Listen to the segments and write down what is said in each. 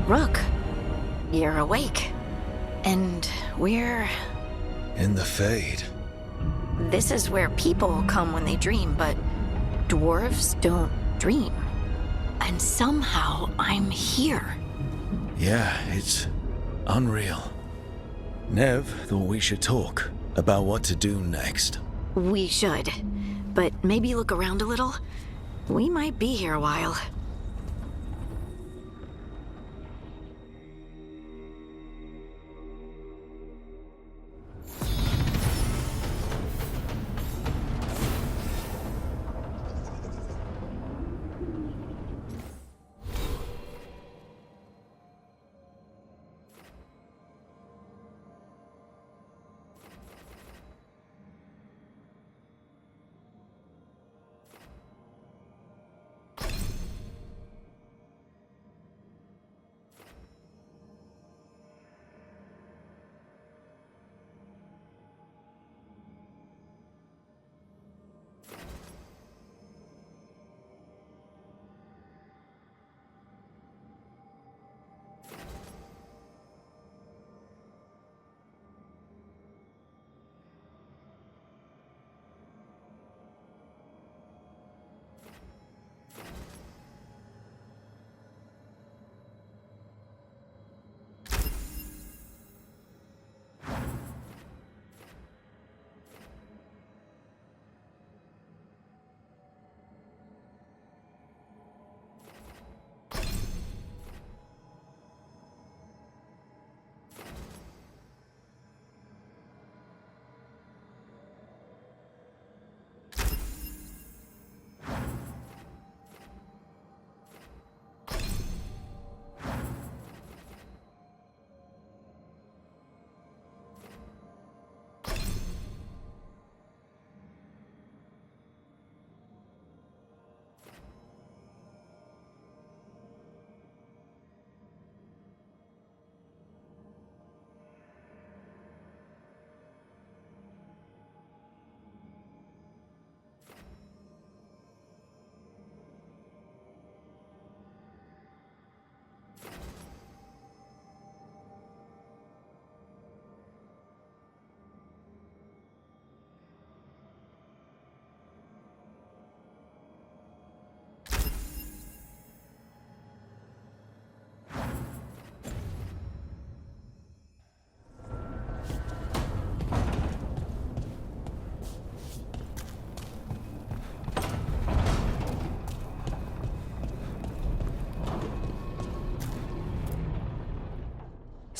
Rook, you're awake. And we're... In the Fade. This is where people come when they dream, but dwarves don't dream. And somehow I'm here. Yeah, it's unreal. Nev thought we should talk about what to do next. We should. But maybe look around a little. We might be here a while.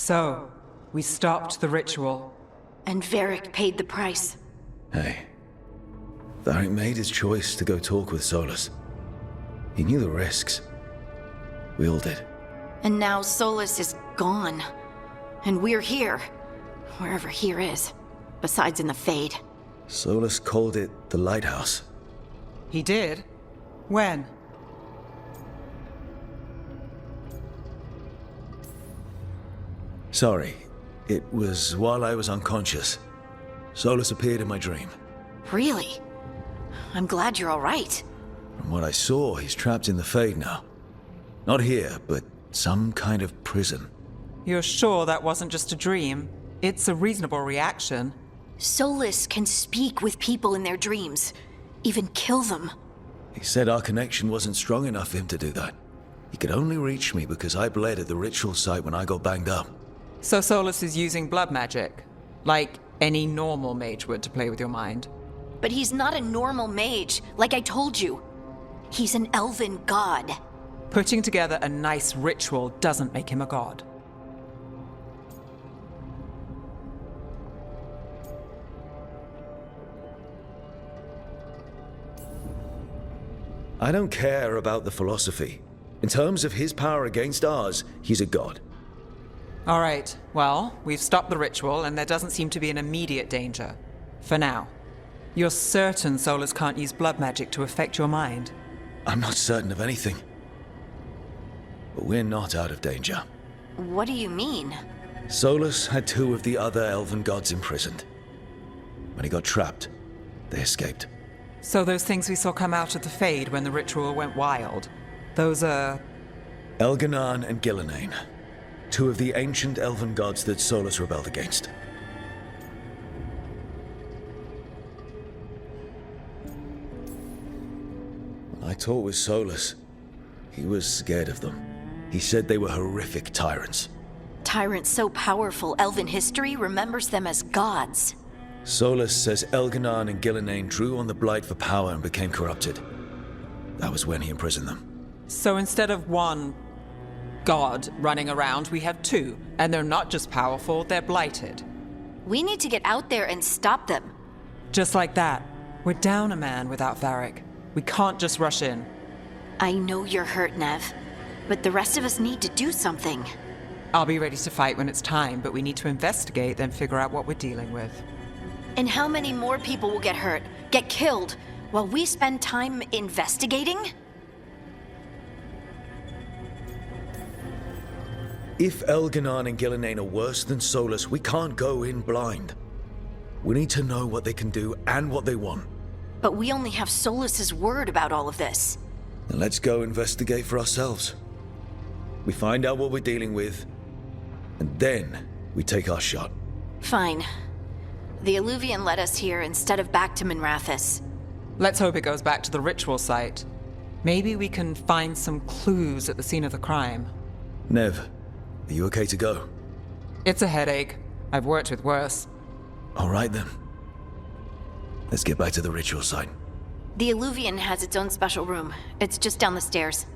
So, we stopped the ritual. And Varric paid the price. Hey. Varric made his choice to go talk with Solus. He knew the risks. We all did. And now Solus is gone. And we're here. Wherever here is. Besides in the Fade. Solus called it the Lighthouse. He did? When? Sorry. It was while I was unconscious. Solus appeared in my dream. Really? I'm glad you're all right. From what I saw, he's trapped in the Fade now. Not here, but some kind of prison. You're sure that wasn't just a dream? It's a reasonable reaction. Solus can speak with people in their dreams. Even kill them. He said our connection wasn't strong enough for him to do that. He could only reach me because I bled at the ritual site when I got banged up. So Solus is using blood magic? Like any normal mage would to play with your mind? But he's not a normal mage, like I told you. He's an elven god. Putting together a nice ritual doesn't make him a god. I don't care about the philosophy. In terms of his power against ours, he's a god. All right, well, we've stopped the ritual and there doesn't seem to be an immediate danger. For now. You're certain Solus can't use blood magic to affect your mind? I'm not certain of anything. But we're not out of danger. What do you mean? Solus had two of the other elven gods imprisoned. When he got trapped, they escaped. So those things we saw come out of the Fade when the ritual went wild, those are... Elganan and Gillenane. two of the ancient elven gods that Solus rebelled against. When I talked with Solus, he was scared of them. He said they were horrific tyrants. Tyrants so powerful, elven history remembers them as gods. Solus says Elganon and Gillenane drew on the Blight for power and became corrupted. That was when he imprisoned them. So instead of one god running around, we have two. And they're not just powerful, they're blighted. We need to get out there and stop them. Just like that. We're down a man without Varric. We can't just rush in. I know you're hurt, Nev, but the rest of us need to do something. I'll be ready to fight when it's time, but we need to investigate, then figure out what we're dealing with. And how many more people will get hurt, get killed, while we spend time investigating? If Elganon and Gillenane are worse than Solus, we can't go in blind. We need to know what they can do and what they want. But we only have Solus's word about all of this. Then let's go investigate for ourselves. We find out what we're dealing with, and then we take our shot. Fine. The Illuvian led us here instead of back to Minrathous. Let's hope it goes back to the ritual site. Maybe we can find some clues at the scene of the crime. Nev, are you okay to go? It's a headache. I've worked with worse. All right then. Let's get back to the ritual site. The Illuvian has its own special room. It's just down the stairs.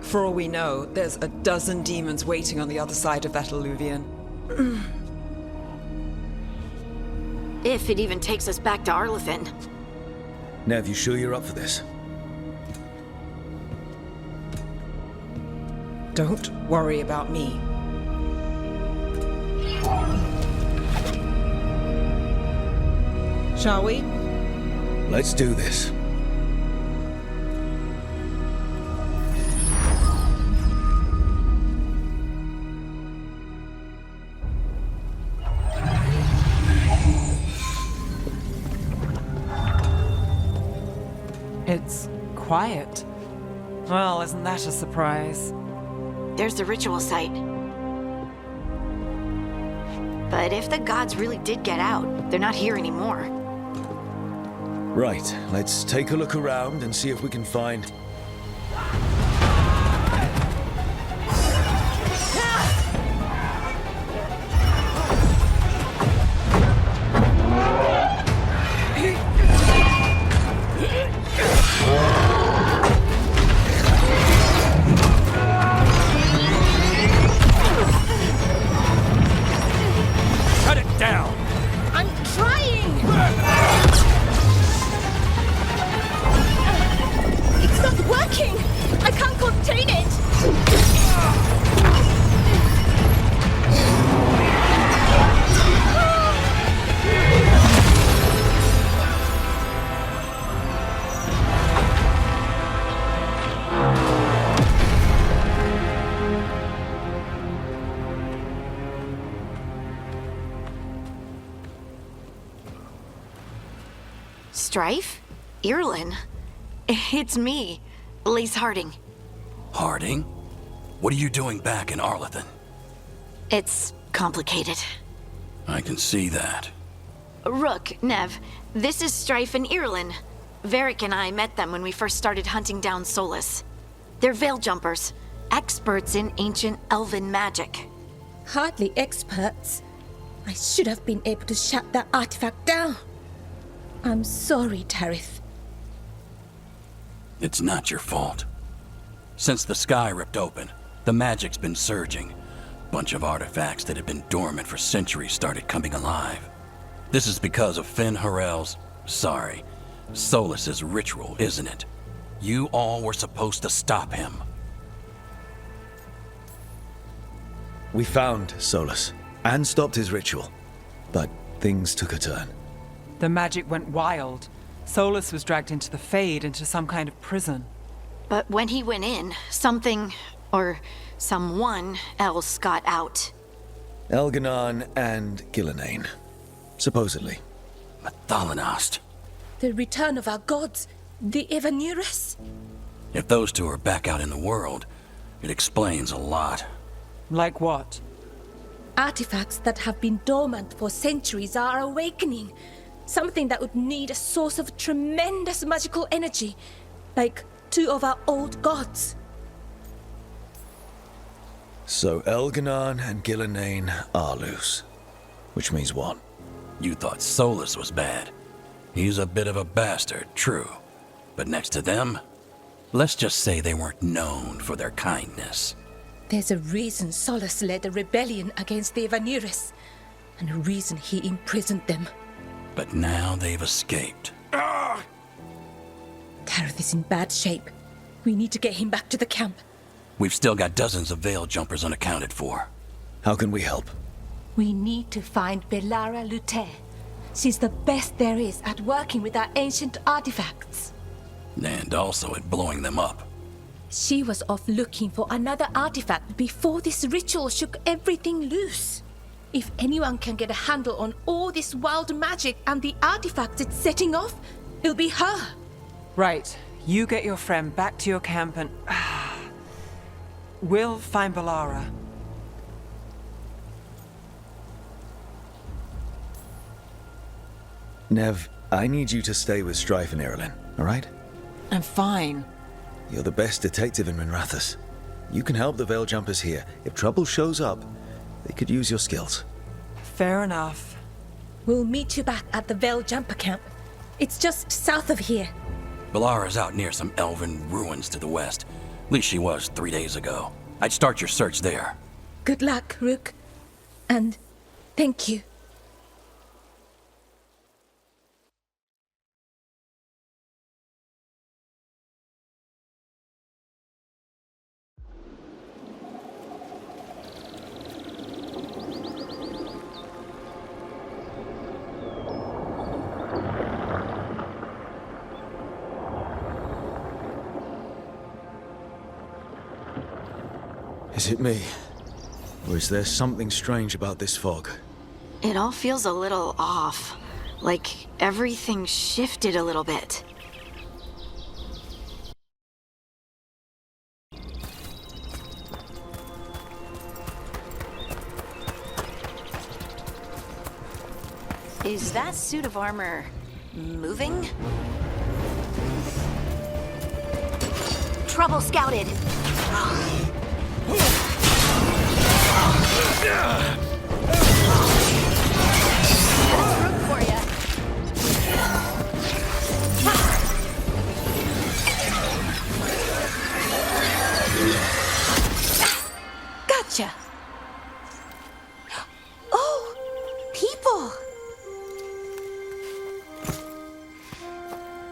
For all we know, there's a dozen demons waiting on the other side of that Illuvian. If it even takes us back to Arlathan. Nev, you sure you're up for this? Don't worry about me. Shall we? Let's do this. It's quiet. Well, isn't that a surprise? There's the ritual site. But if the gods really did get out, they're not here anymore. Right, let's take a look around and see if we can find... Strife? Irlin? It's me, Lace Harding. Harding? What are you doing back in Arlathan? It's complicated. I can see that. Rook, Nev, this is Strife and Irlin. Varric and I met them when we first started hunting down Solus. They're veil jumpers, experts in ancient elven magic. Hardly experts. I should have been able to shut that artifact down. I'm sorry, Tarith. It's not your fault. Since the sky ripped open, the magic's been surging. Bunch of artifacts that had been dormant for centuries started coming alive. This is because of Finn Harel's, sorry, Solus's ritual, isn't it? You all were supposed to stop him. We found Solus and stopped his ritual, but things took a turn. The magic went wild. Solus was dragged into the Fade, into some kind of prison. But when he went in, something, or someone else got out. Elganon and Gillenane, supposedly. Mathalanost. The return of our gods, the Evanuris. If those two are back out in the world, it explains a lot. Like what? Artifacts that have been dormant for centuries are awakening. Something that would need a source of tremendous magical energy, like two of our old gods. So Elganon and Gillenane are loose. Which means what? You thought Solus was bad. He's a bit of a bastard, true. But next to them, let's just say they weren't known for their kindness. There's a reason Solus led a rebellion against the Evanuris, and a reason he imprisoned them. But now they've escaped. Tareth is in bad shape. We need to get him back to the camp. We've still got dozens of veil jumpers unaccounted for. How can we help? We need to find Belara Luther. She's the best there is at working with our ancient artifacts. And also at blowing them up. She was off looking for another artifact before this ritual shook everything loose. If anyone can get a handle on all this wild magic and the artifacts it's setting off, it'll be her. Right. You get your friend back to your camp and... we'll find Belara. Nev, I need you to stay with Strife and Irilyn, alright? I'm fine. You're the best detective in Minrathous. You can help the Veil Jumpers here. If trouble shows up, they could use your skills. Fair enough. We'll meet you back at the Veil Jumper camp. It's just south of here. Belara's out near some elven ruins to the west. At least she was 3 days ago. I'd start your search there. Good luck, Rook. And thank you. Is it me? Or is there something strange about this fog? It all feels a little off. Like everything shifted a little bit. Is that suit of armor moving? Trouble scouted! For ya. Gotcha. Oh, people.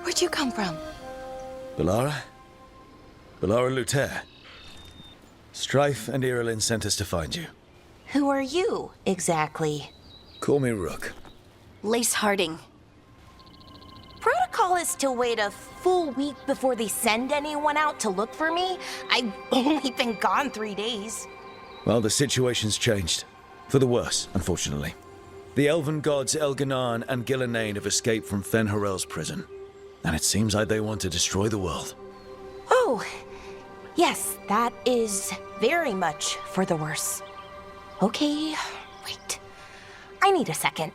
Where'd you come from? Belara? Belara Luther. Strife and Irilyn sent us to find you. Who are you, exactly? Call me Rook. Lace Harding. Protocol is to wait a full week before they send anyone out to look for me. I've only been gone 3 days. Well, the situation's changed. For the worse, unfortunately. The elven gods Elganon and Gillenane have escaped from Fen'Harel's prison. And it seems like they want to destroy the world. Oh, yes, that is very much for the worse. Okay, wait. I need a second.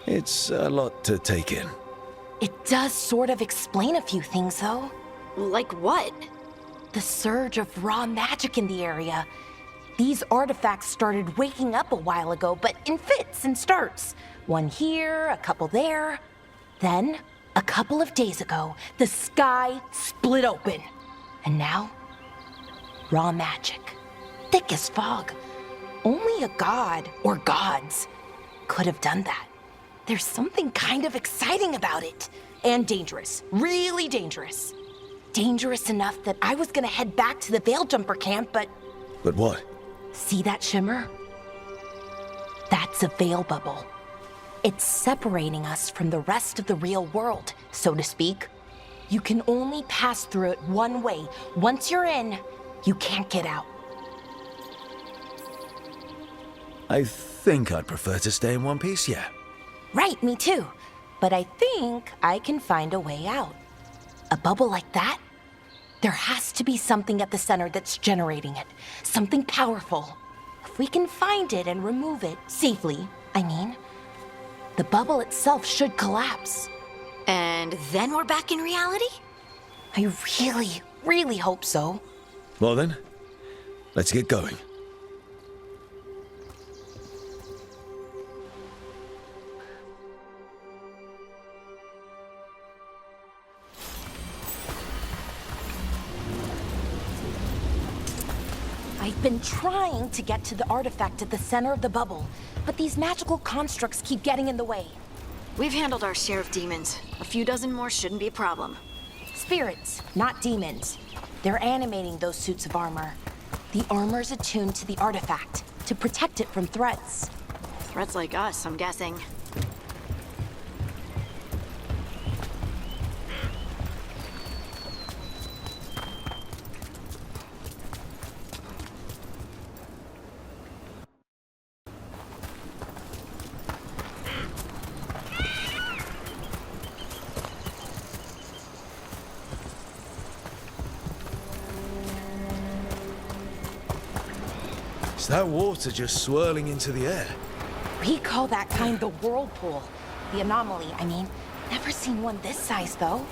It's a lot to take in. It does sort of explain a few things, though. Like what? The surge of raw magic in the area. These artifacts started waking up a while ago, but in fits and starts. One here, a couple there. Then, a couple of days ago, the sky split open. And now, raw magic. Thick as fog. Only a god, or gods, could have done that. There's something kind of exciting about it. And dangerous. Really dangerous. Dangerous enough that I was gonna head back to the Veilgjumper camp, but... But what? See that shimmer? That's a veil bubble. It's separating us from the rest of the real world, so to speak. You can only pass through it one way. Once you're in, you can't get out. I think I'd prefer to stay in one piece, yeah. Right, me too. But I think I can find a way out. A bubble like that? There has to be something at the center that's generating it. Something powerful. If we can find it and remove it, safely, I mean, the bubble itself should collapse. And then we're back in reality? I really, really hope so. Well then, let's get going. I've been trying to get to the artifact at the center of the bubble, but these magical constructs keep getting in the way. We've handled our share of demons. A few dozen more shouldn't be a problem. Spirits, not demons. They're animating those suits of armor. The armor's attuned to the artifact, to protect it from threats. Threats like us, I'm guessing. Is that water just swirling into the air? We call that kind the whirlpool. The anomaly, I mean. Never seen one this size, though.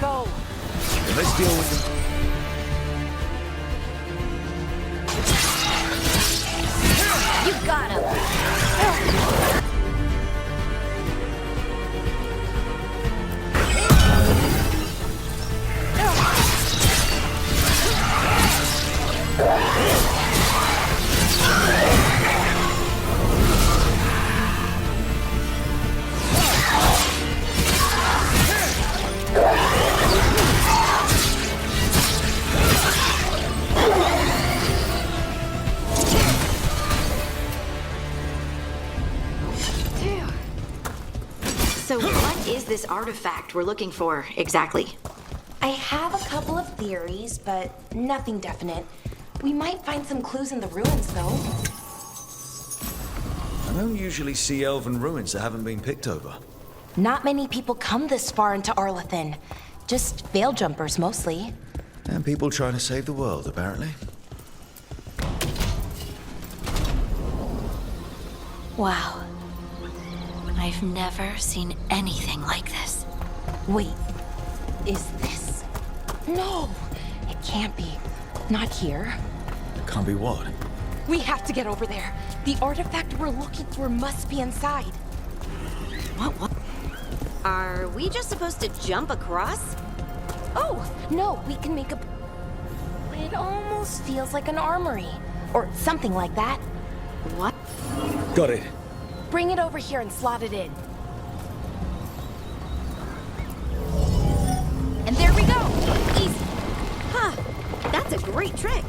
Go. Let's deal with them. You got him! So what is this artifact we're looking for, exactly? I have a couple of theories, but nothing definite. We might find some clues in the ruins, though. I don't usually see elven ruins that haven't been picked over. Not many people come this far into Arlathan. Just veil jumpers, mostly. And people trying to save the world, apparently. Wow. I've never seen anything like this. Wait, is this? No, it can't be. Not here. Can't be what? We have to get over there. The artifact we're looking for must be inside. What? Are we just supposed to jump across? Oh, no, we can make a... It almost feels like an armory. Or something like that. What? Got it. Bring it over here and slot it in. And there we go! Easy! Huh. That's a great trick.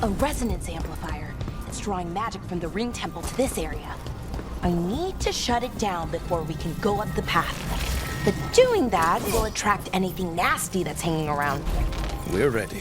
A resonance amplifier. It's drawing magic from the ring temple to this area. I need to shut it down before we can go up the path. But doing that will attract anything nasty that's hanging around. We're ready.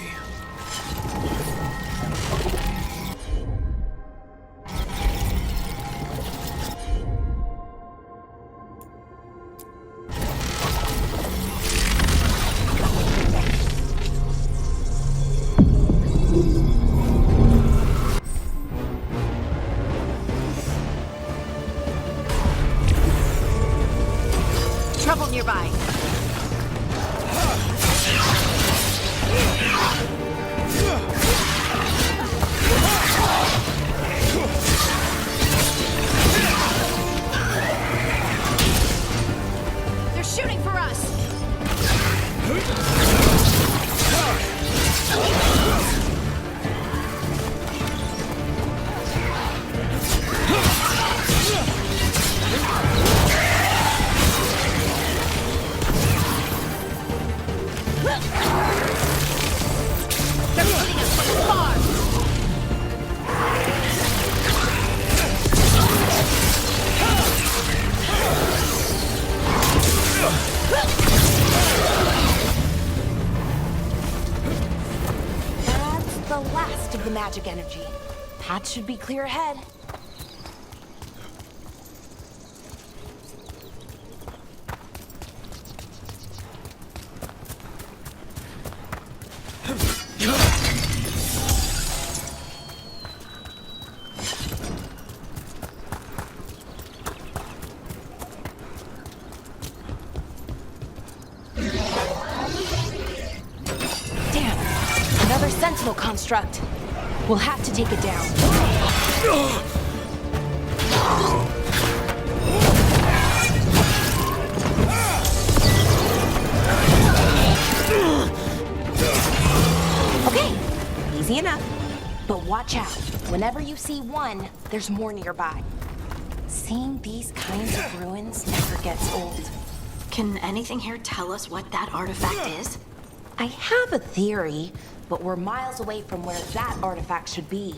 That's the last of the magic energy. Path should be clear ahead. Damn, another sentinel construct. We'll have to take it down. Okay, easy enough. But watch out. Whenever you see one, there's more nearby. Seeing these kinds of ruins never gets old. Can anything here tell us what that artifact is? I have a theory, but we're miles away from where that artifact should be.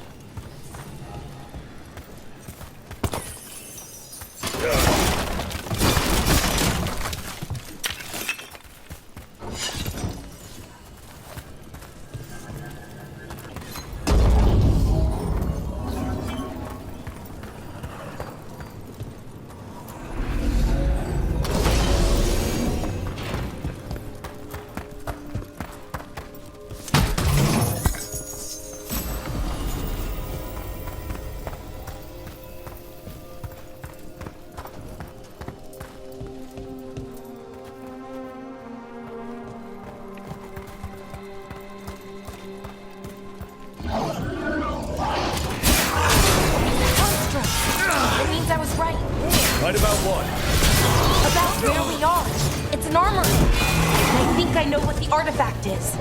Right about what? About where we are. It's an armory. And I think I know what the artifact is.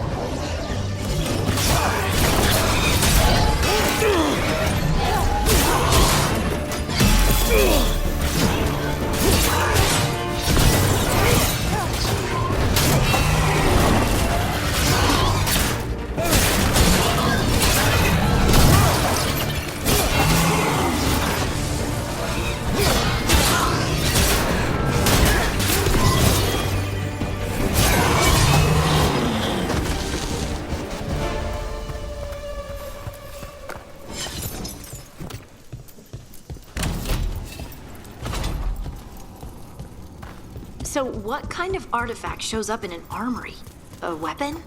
So what kind of artifact shows up in an armory? A weapon?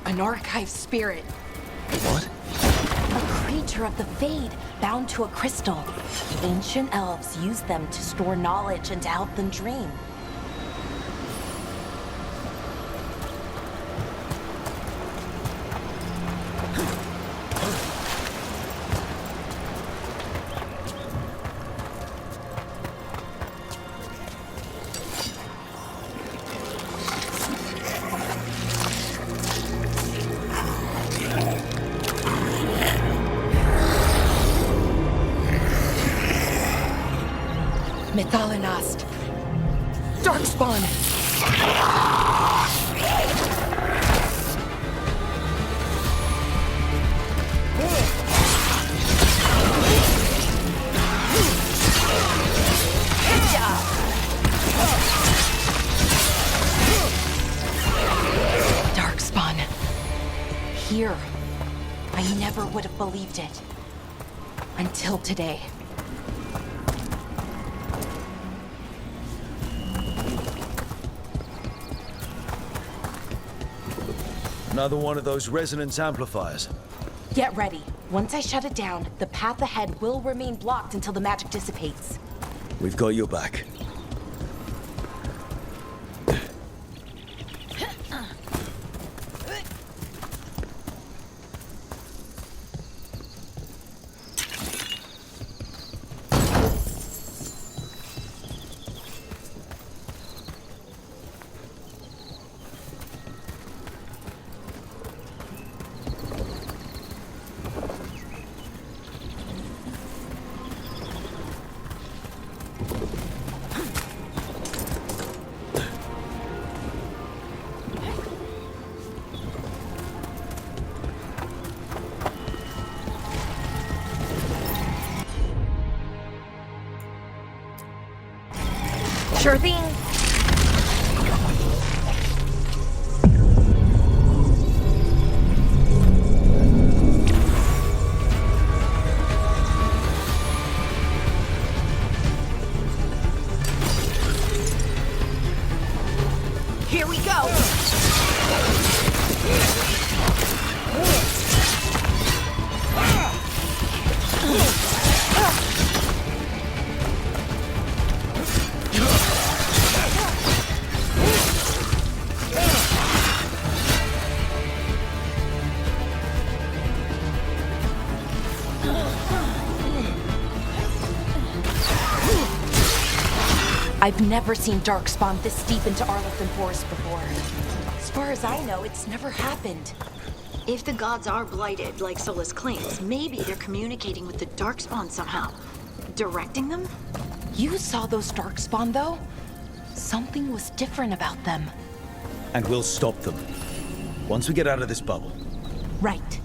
An archive spirit. What? A creature of the Fade, bound to a crystal. Ancient elves use them to store knowledge and to help them dream. Methalinast. Darkspawn. Darkspawn. Here. I never would have believed it. Until today. Another one of those resonance amplifiers. Get ready. Once I shut it down, the path ahead will remain blocked until the magic dissipates. We've got your back. Sure thing. Here we go! I've never seen Darkspawn this deep into Arlothan Forest before. As far as I know, it's never happened. If the gods are blighted, like Solus claims, maybe they're communicating with the Darkspawn somehow. Directing them? You saw those Darkspawn, though? Something was different about them. And we'll stop them. Once we get out of this bubble. Right.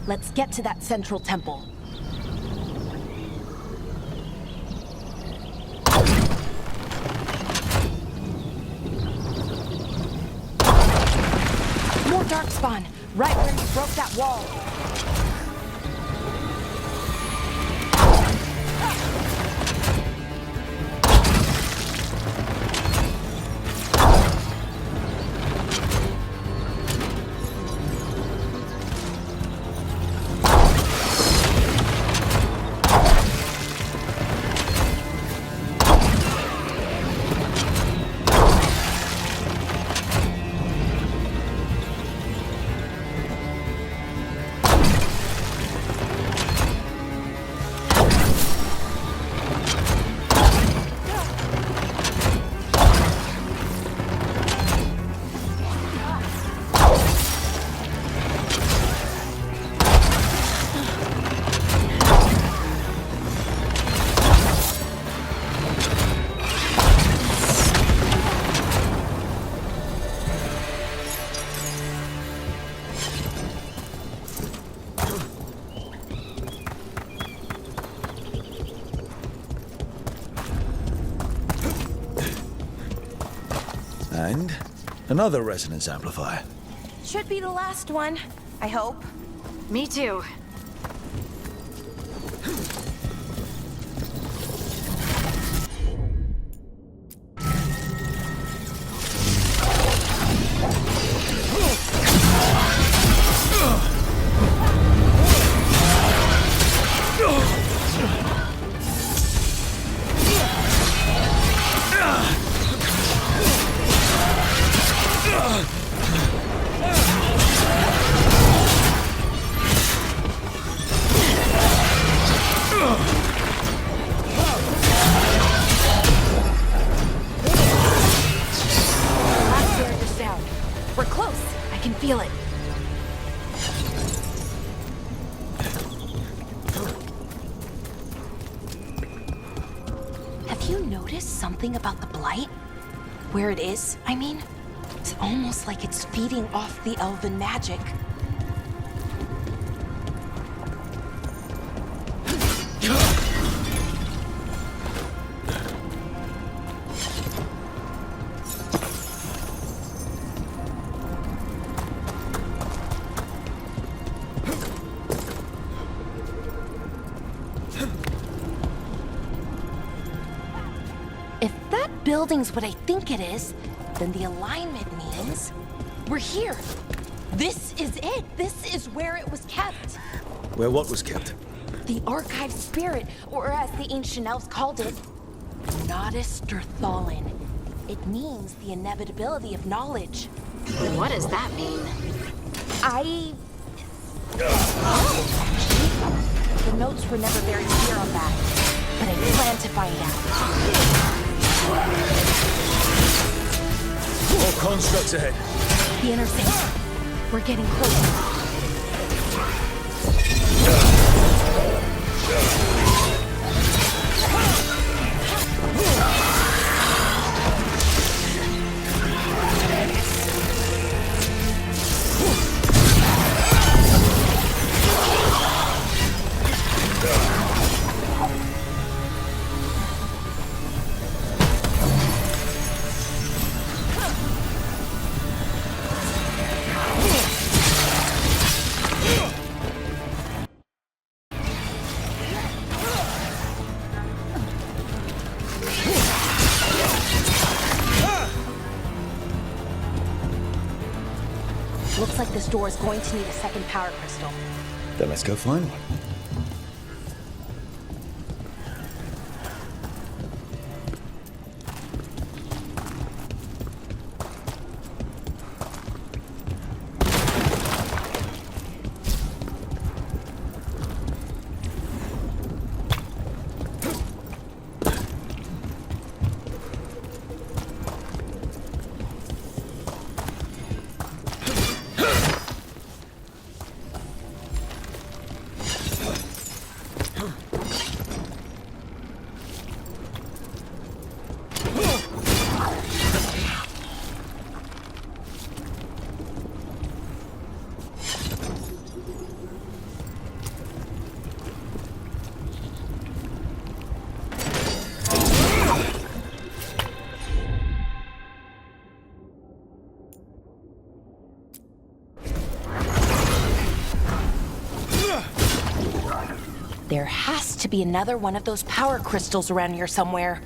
Let's get to that central temple. More Darkspawn, right where you broke that wall. And another resonance amplifier. Should be the last one, I hope. Me too. We're close. I can feel it. Have you noticed something about the blight? Where it is, I mean? It's almost like it's feeding off the elven magic. If that building's what I think it is, then the alignment means we're here. This is it. This is where it was kept. Where what was kept? The archive spirit, or as the ancient elves called it, Nodus Derthalin. It means the inevitability of knowledge. What does that mean? The notes were never very clear on that, but I plan to find out. More constructs ahead. The intersection. We're getting closer. Looks like this door is going to need a second power crystal. Then let's go find one. There has to be another one of those power crystals around here somewhere.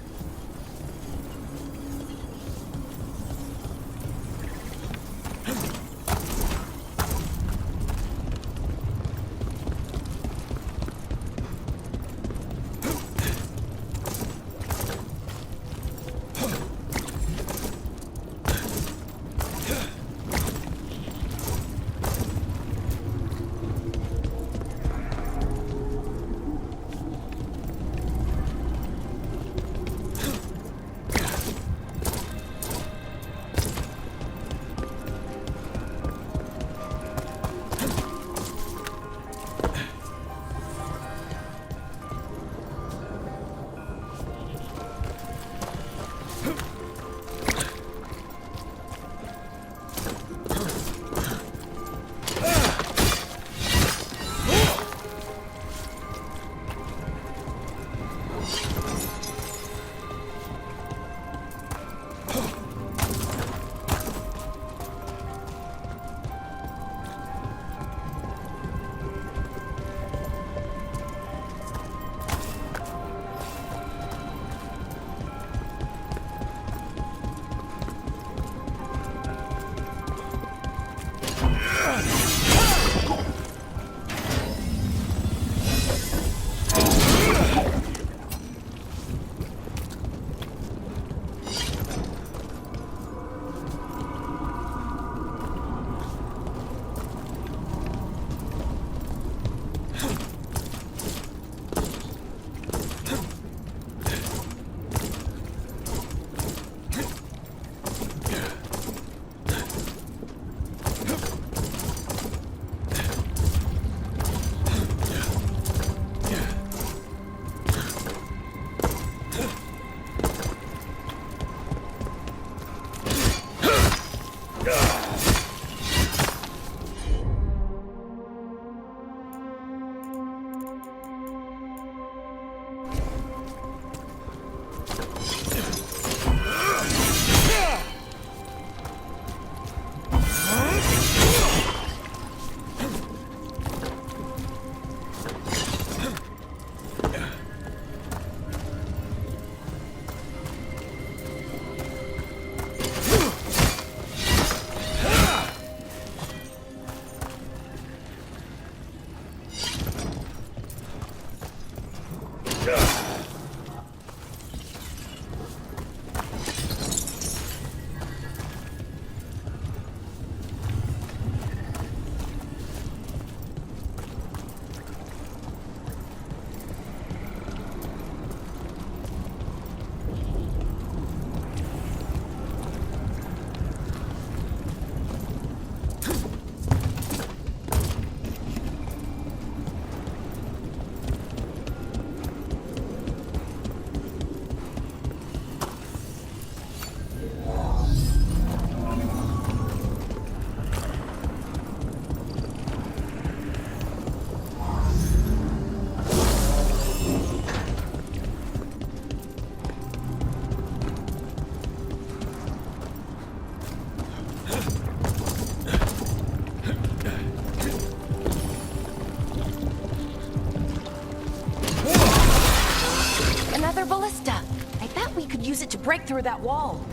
use it to break through that wall.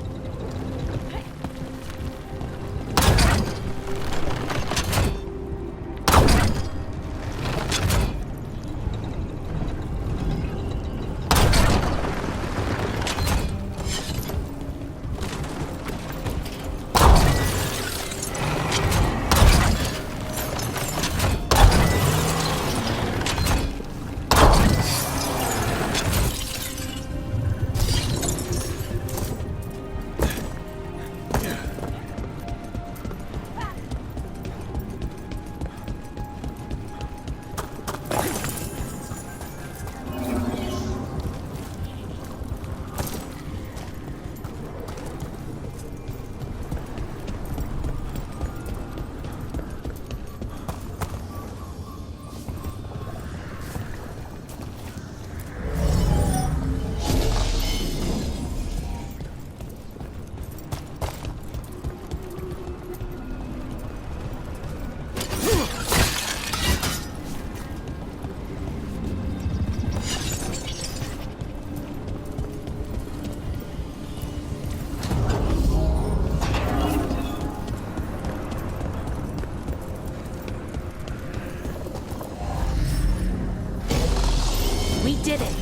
did it.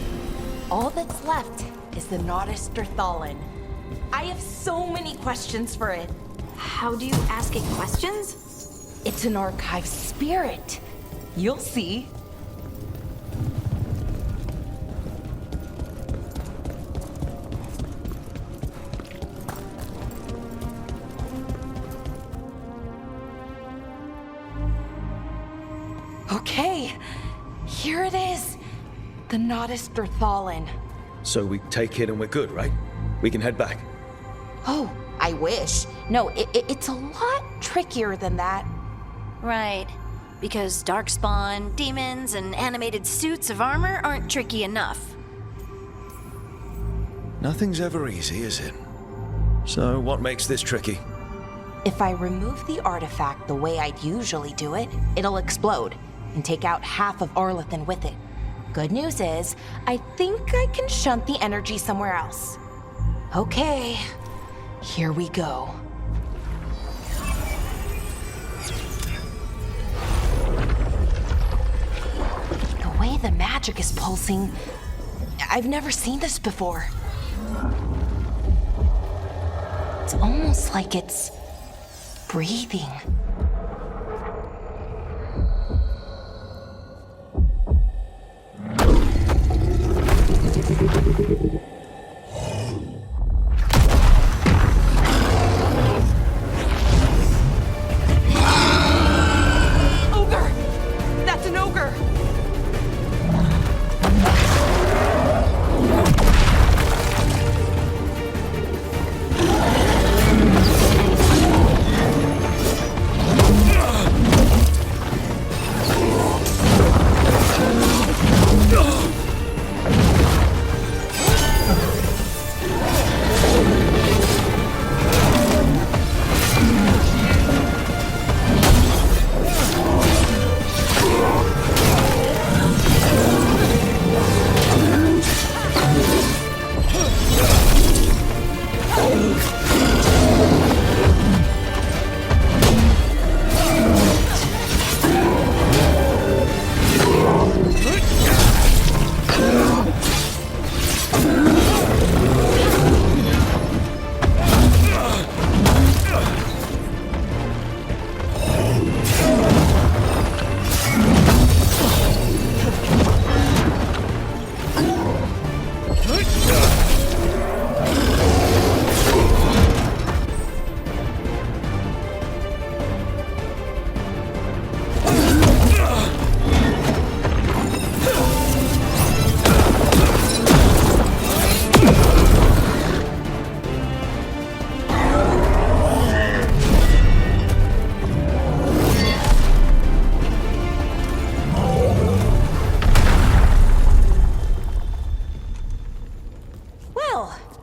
All that's left is the Nodus Derthalin. I have so many questions for it. How do you ask it questions? It's an archive spirit. You'll see. Okay, here it is. The Nodus Derthalin. So we take it and we're good, right? We can head back. Oh, I wish. No, it's a lot trickier than that. Right. Because darkspawn, demons, and animated suits of armor aren't tricky enough. Nothing's ever easy, is it? So what makes this tricky? If I remove the artifact the way I'd usually do it, it'll explode and take out half of Arlethan with it. Good news is, I think I can shunt the energy somewhere else. Okay, here we go. The way the magic is pulsing, I've never seen this before. It's almost like it's breathing. Ogre! That's an ogre!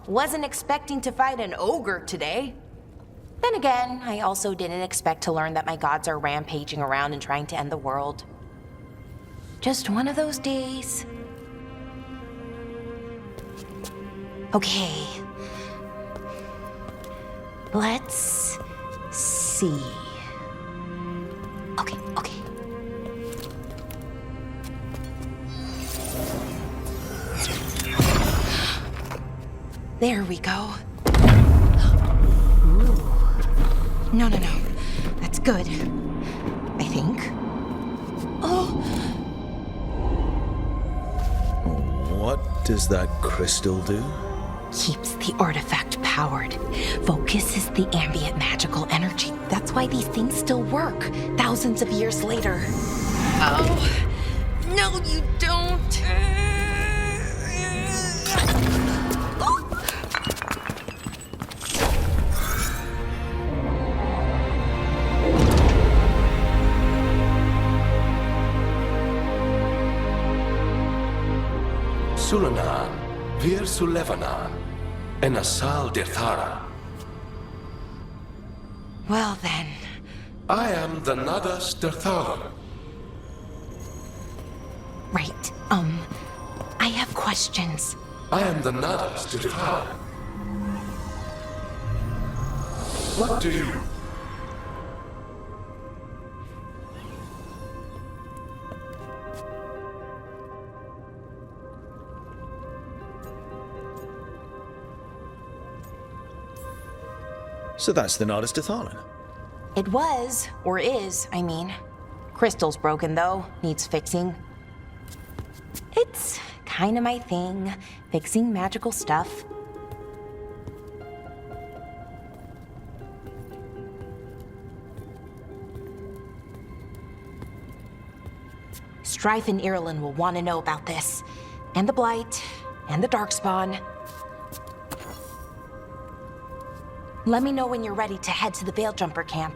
Wasn't expecting to fight an ogre today. Then again, I also didn't expect to learn that my gods are rampaging around and trying to end the world. Just one of those days. Okay. Let's see. Okay. There we go. Ooh. No. That's good. I think. Oh! What does that crystal do? Keeps the artifact powered. Focuses the ambient magical energy. That's why these things still work, thousands of years later. Oh! No, you don't! Sulanan, Vir Sulevanan, and Asal Dirthara. Well then. I am the Nodus Derthalin. Right, I have questions. I am the Nodus Derthalin. What do you... So that's the Nardus Dethalin. It was, or is, I mean. Crystal's broken though, needs fixing. It's kinda my thing, fixing magical stuff. Strife and Irulan will want to know about this. And the Blight, and the Darkspawn. Let me know when you're ready to head to the Veil Jumper camp.